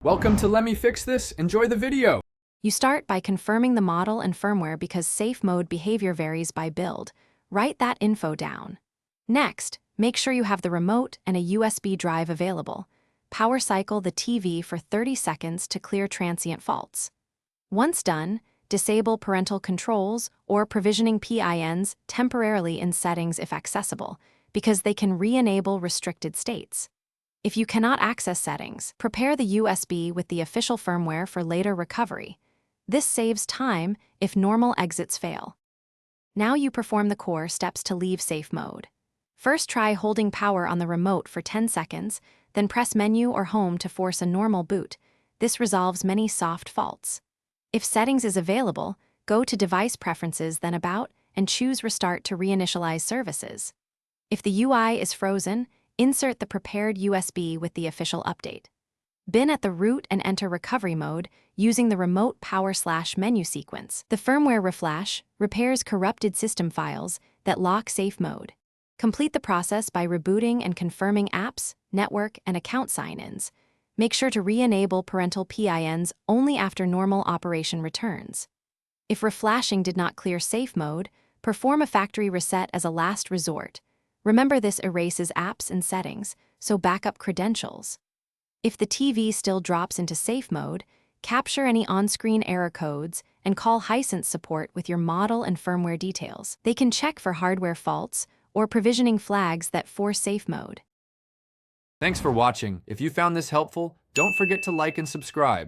Welcome to Let Me Fix This. Enjoy the video. You start by confirming the model and firmware because safe mode behavior varies by build. Write that info down. Next, make sure you have the remote and a USB drive available. Power cycle the TV for 30 seconds to clear transient faults. Once done, disable parental controls or provisioning PINs temporarily in settings if accessible, because they can re-enable restricted states. If you cannot access settings, prepare the USB with the official firmware for later recovery. This saves time if normal exits fail. Now you perform the core steps to leave safe mode. First, try holding power on the remote for 10 seconds, then press menu or home to force a normal boot. This resolves many soft faults. If settings is available, go to device preferences, then about, and choose restart to reinitialize services. If the UI is frozen, insert the prepared USB with the official update. Bin at the root and enter recovery mode using the remote power/menu sequence. The firmware reflash repairs corrupted system files that lock safe mode. Complete the process by rebooting and confirming apps, network, and account sign-ins. Make sure to re-enable parental PINs only after normal operation returns. If reflashing did not clear safe mode, perform a factory reset as a last resort. Remember, this erases apps and settings, so backup credentials. If the TV still drops into safe mode, capture any on-screen error codes and call Hisense support with your model and firmware details. They can check for hardware faults or provisioning flags that force safe mode. Thanks for watching. If you found this helpful, don't forget to like and subscribe.